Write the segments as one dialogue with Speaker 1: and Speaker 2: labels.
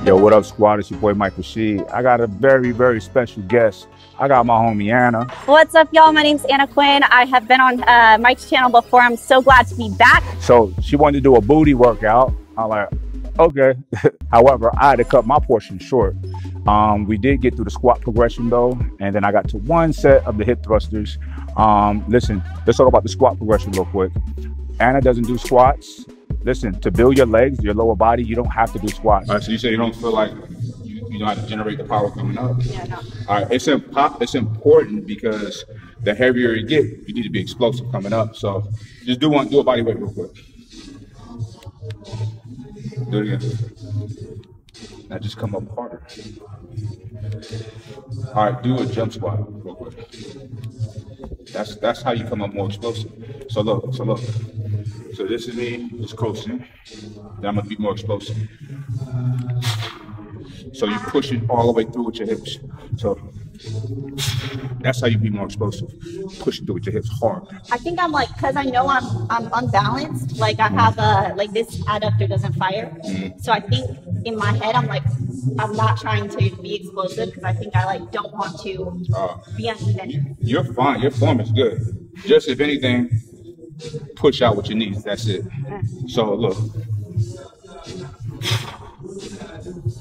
Speaker 1: Yo, what up, squad? It's your boy, Rashid. I got a very, very special guest. I got my homie, Anna.
Speaker 2: What's up, y'all? My name's Anna Quinn. I have been on Mike's channel before. I'm so glad to be back.
Speaker 1: So she wanted to do a booty workout. I'm like, okay. However, I had to cut my portion short. We did get through the squat progression though, and then I got to one set of the hip thrusters. Listen, let's talk about the squat progression real quick. Anna doesn't do squats. Listen, to build your legs, your lower body, you don't have to do squats.
Speaker 3: All right, so you say you don't feel like you know how to generate the power coming up?
Speaker 2: Yeah, no.
Speaker 3: All right, it's important because the heavier you get, you need to be explosive coming up. So just do a body weight real quick. Do it again. Now just come up harder. All right, do a jump squat real quick. That's how you come up more explosive. So look. So this is me just coasting. Then I'm gonna be more explosive. So you push it all the way through with your hips. So that's how you be more explosive. Push it through with your hips hard.
Speaker 2: I think I'm like, cause I know I'm unbalanced. Like I have like this adductor doesn't fire. So I think in my head I'm like, I'm not trying to be explosive because I think I like don't want to be uneven.
Speaker 3: You're fine. Your form is good. Just if anything, push out what you need. That's it. So look,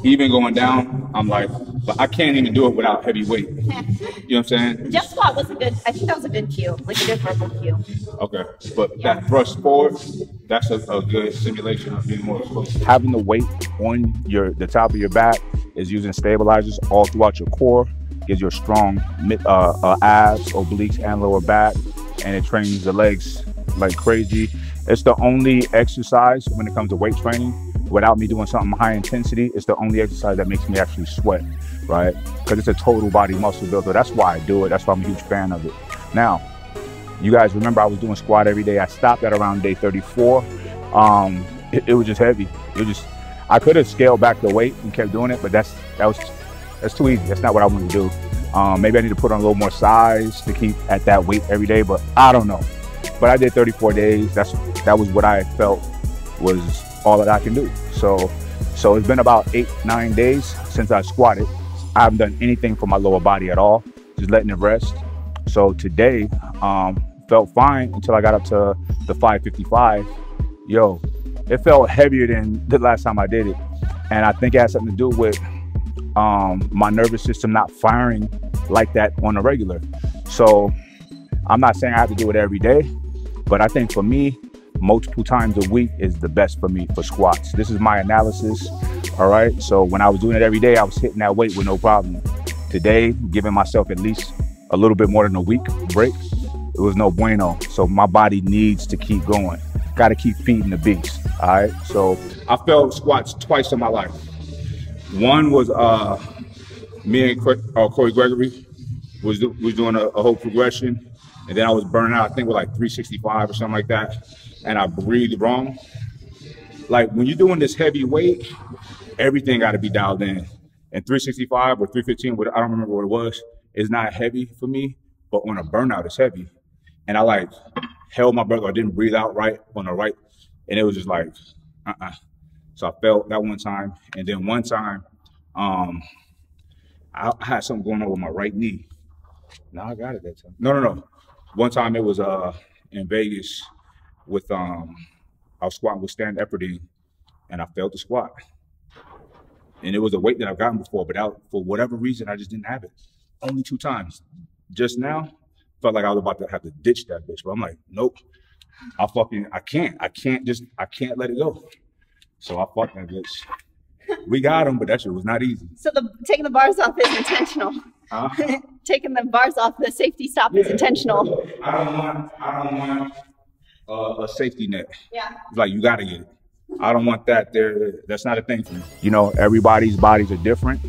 Speaker 3: even going down, I'm like, but I can't even do it without heavy weight. You know what I'm saying?
Speaker 2: Jump squat was a good. I think that was a good cue, like a good verbal cue.
Speaker 3: Okay, but that thrust forward, that's a good simulation of being more explosive.
Speaker 1: Having the weight on the top of your back is using stabilizers all throughout your core. Gives you a strong abs, obliques, and lower back, and it trains the legs like crazy. It's the only exercise when it comes to weight training without me doing something high intensity. It's the only exercise that makes me actually sweat, right? Because it's a total body muscle builder. That's why I do it. That's why I'm a huge fan of it. Now, you guys remember I was doing squat every day. I stopped at around day 34. It was just heavy. I could have scaled back the weight and kept doing it, but that's too easy. That's not what I want to do. Maybe I need to put on a little more size to keep at that weight every day, but I don't know. But I did 34 days. That was what I felt was all that I can do. So it's been about 8-9 days since I squatted. I haven't done anything for my lower body at all, just letting it rest. So today felt fine until I got up to the 555. Yo, it felt heavier than the last time I did it. And I think it has something to do with my nervous system not firing like that on a regular. So I'm not saying I have to do it every day, but I think for me, multiple times a week is the best for me for squats. This is my analysis, all right? So when I was doing it every day, I was hitting that weight with no problem. Today, giving myself at least a little bit more than a week break, it was no bueno. So my body needs to keep going. Got to keep feeding the beast, all right? So
Speaker 3: I failed squats twice in my life. One was me and Corey Gregory was doing a whole progression, and then I was burning out, I think with like 365 or something like that, and I breathed wrong. Like when you're doing this heavy weight, everything got to be dialed in. And 365 or 315, I don't remember what it was, is not heavy for me, but on a burnout, it's heavy. And I like held my breath, or I didn't breathe out right on the right, and it was just like, So I felt that one time, and then one time, I had something going on with my right knee. No, I got it that time. No. One time it was in Vegas with I was squatting with Stan Epperson, and I failed to squat. And it was a weight that I've gotten before, but for whatever reason, I just didn't have it. Only 2 times. Just now, felt like I was about to have to ditch that bitch, but I'm like, nope. I can't let it go. So I fought that bitch. We got him, but that shit was not easy.
Speaker 2: So taking the bars off is intentional. Taking the bars off the safety stop is intentional.
Speaker 3: I don't want a safety net.
Speaker 2: Yeah.
Speaker 3: It's like you gotta get it. I don't want that there. That's not a thing for me.
Speaker 1: You know, everybody's bodies are different.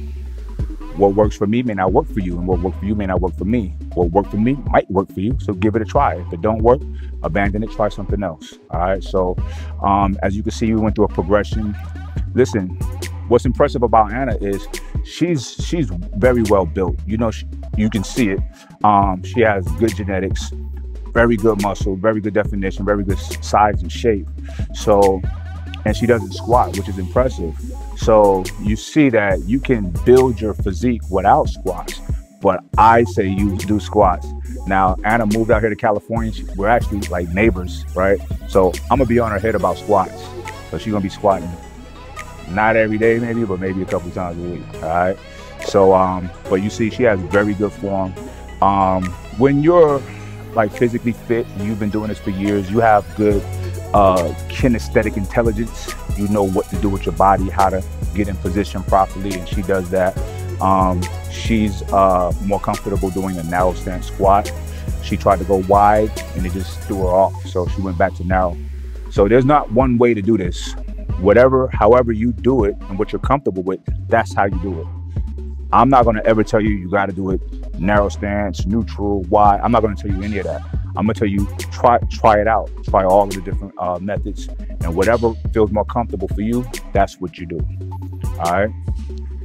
Speaker 1: What works for me may not work for you, and what works for you may not work for me. What worked for me might work for you, so give it a try. If it don't work, abandon it, try something else. All right, so as you can see, we went through a progression. Listen, what's impressive about Anna is she's very well built. You know, you can see it. She has good genetics, very good muscle, very good definition, very good size and shape. So and she doesn't squat, which is impressive. So you see that you can build your physique without squats, but I say you do squats. Now, Anna moved out here to California. We're actually like neighbors, right? So I'm gonna be on her head about squats. So she's gonna be squatting, not every day maybe, but maybe a couple times a week, all right? So, but you see she has very good form. When you're like physically fit, and you've been doing this for years, you have good kinesthetic intelligence. You know what to do with your body, how to get in position properly, and she does that. She's more comfortable doing a narrow stance squat. She tried to go wide and it just threw her off, so she went back to narrow. So there's not one way to do this. However you do it and what you're comfortable with, that's how you do it. I'm not gonna ever tell you you gotta do it narrow stance, neutral, wide. I'm not gonna tell you any of that. I'm gonna tell you, try it out. Try all of the different methods, and whatever feels more comfortable for you, that's what you do, all right?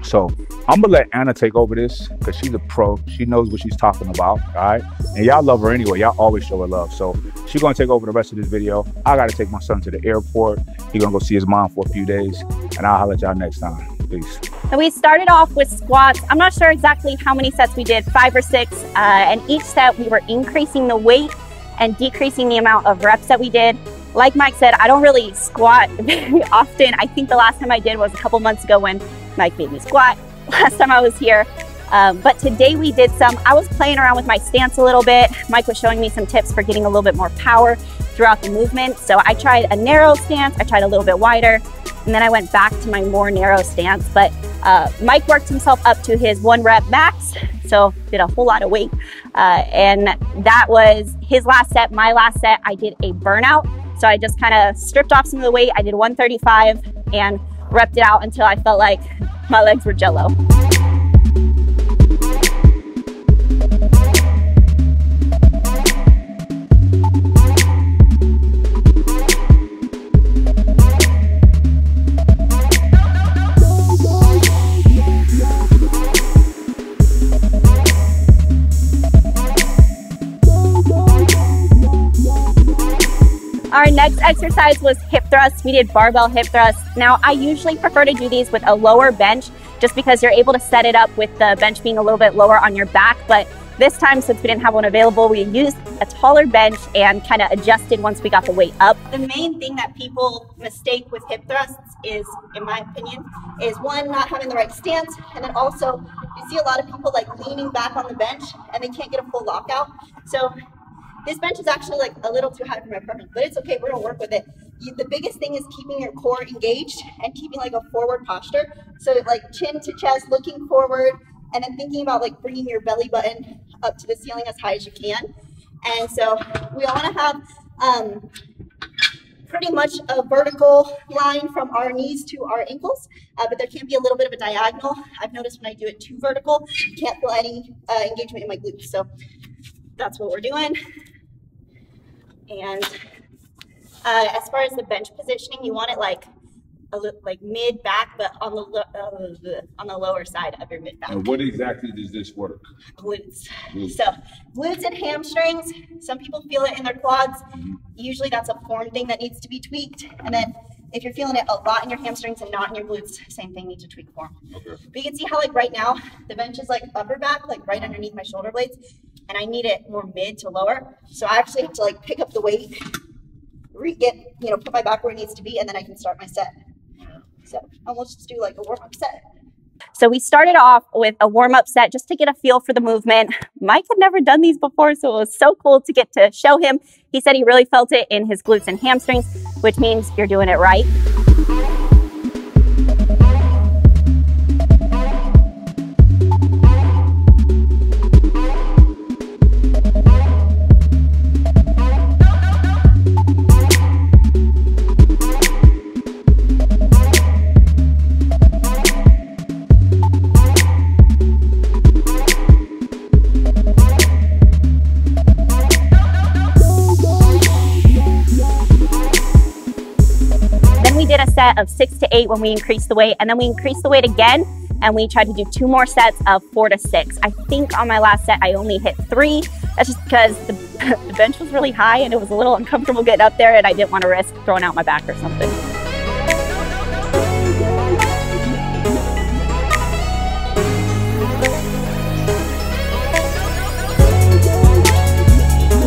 Speaker 1: So I'm gonna let Anna take over this because she's a pro. She knows what she's talking about, all right? And y'all love her anyway. Y'all always show her love. So she's gonna take over the rest of this video. I gotta take my son to the airport. He's gonna go see his mom for a few days, and I'll holler at y'all next time. Peace.
Speaker 2: So we started off with squats. I'm not sure exactly how many sets we did, 5 or 6. And each set we were increasing the weight and decreasing the amount of reps that we did. Like Mike said, I don't really squat very often. I think the last time I did was a couple months ago when Mike made me squat last time I was here. But today we did some. I was playing around with my stance a little bit. Mike was showing me some tips for getting a little bit more power throughout the movement. So I tried a narrow stance, I tried a little bit wider, and then I went back to my more narrow stance. But Mike worked himself up to his 1 rep max, so did a whole lot of weight. And that was his last set. My last set, I did a burnout. So I just kind of stripped off some of the weight. I did 135 and repped it out until I felt like my legs were jello. Our next exercise was hip thrusts. We did barbell hip thrusts. Now, I usually prefer to do these with a lower bench just because you're able to set it up with the bench being a little bit lower on your back. But this time, since we didn't have one available, we used a taller bench and kind of adjusted once we got the weight up. The main thing that people mistake with hip thrusts is, in my opinion, is one, not having the right stance, and then also you see a lot of people like leaning back on the bench and they can't get a full lockout. So this bench is actually like a little too high for my preference, but it's okay, we're gonna work with it. The biggest thing is keeping your core engaged and keeping like a forward posture. So like chin to chest, looking forward, and then thinking about like bringing your belly button up to the ceiling as high as you can. And so we all wanna have pretty much a vertical line from our knees to our ankles, but there can be a little bit of a diagonal. I've noticed when I do it too vertical, I can't feel any engagement in my glutes. So that's what we're doing. And as far as the bench positioning, you want it like mid back, but on the lower side of your mid back.
Speaker 3: And what exactly does this work?
Speaker 2: Glutes. So glutes and hamstrings. Some people feel it in their quads. Usually that's a form thing that needs to be tweaked. And then if you're feeling it a lot in your hamstrings and not in your glutes, same thing, needs to tweak form. Okay. But you can see how like right now the bench is like upper back, like right underneath my shoulder blades, and I need it more mid to lower. So I actually have to like pick up the weight, put my back where it needs to be, and then I can start my set. So we'll just do like a warm-up set. So we started off with a warm-up set just to get a feel for the movement. Mike had never done these before, so it was so cool to get to show him. He said he really felt it in his glutes and hamstrings, which means you're doing it right. Of 6 to 8 when we increased the weight, and then we increased the weight again and we tried to do 2 more sets of 4 to 6. I think on my last set I only hit 3. That's just because the bench was really high and it was a little uncomfortable getting up there, and I didn't want to risk throwing out my back or something.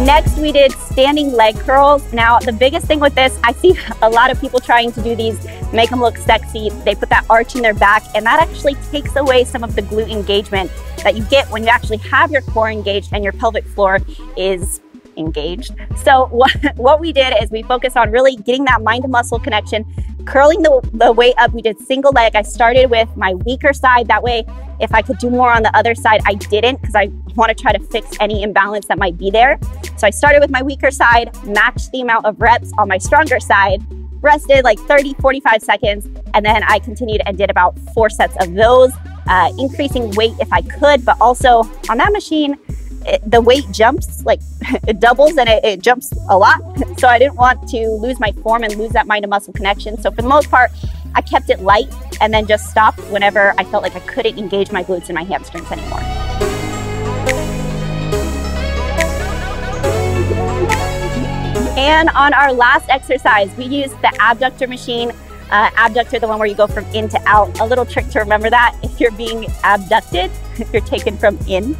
Speaker 2: Next, we did standing leg curls. Now, the biggest thing with this, I see a lot of people trying to do these, make them look sexy. They put that arch in their back, and that actually takes away some of the glute engagement that you get when you actually have your core engaged and your pelvic floor is engaged. So what we did is we focused on really getting that mind to muscle connection, curling the weight up. We did single leg. I started with my weaker side. That way, if I could do more on the other side, I didn't, because I want to try to fix any imbalance that might be there. So I started with my weaker side, matched the amount of reps on my stronger side, rested like 30, 45 seconds, and then I continued and did about 4 sets of those, increasing weight if I could, but also on that machine, the weight jumps, like it doubles and it jumps a lot. So I didn't want to lose my form and lose that mind to muscle connection. So for the most part, I kept it light and then just stopped whenever I felt like I couldn't engage my glutes and my hamstrings anymore. And on our last exercise, we used the Abductor Machine. Abductor, the one where you go from in to out. A little trick to remember that if you're being abducted, you're taken from in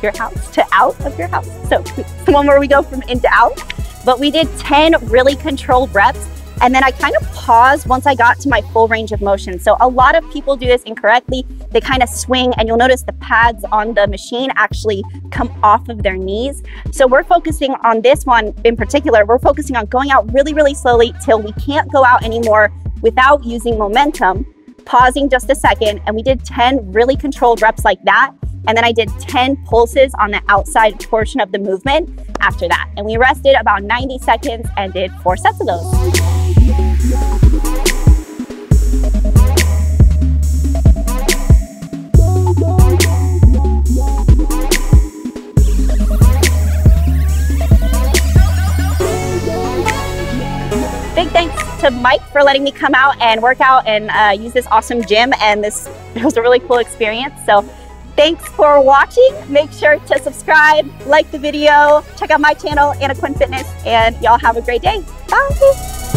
Speaker 2: your house to out of your house. So it's the one where we go from in to out. But we did 10 really controlled reps. And then I kind of paused once I got to my full range of motion. So a lot of people do this incorrectly. They kind of swing, and you'll notice the pads on the machine actually come off of their knees. So we're focusing on this one in particular. We're focusing on going out really, really slowly till we can't go out anymore without using momentum, pausing just a second. And we did 10 really controlled reps like that. And then I did 10 pulses on the outside portion of the movement after that. And we rested about 90 seconds and did 4 sets of those. Big thanks to Mike for letting me come out and work out and use this awesome gym. And it was a really cool experience. So thanks for watching. Make sure to subscribe, like the video, check out my channel, Quinn Fitness, and y'all have a great day. Bye.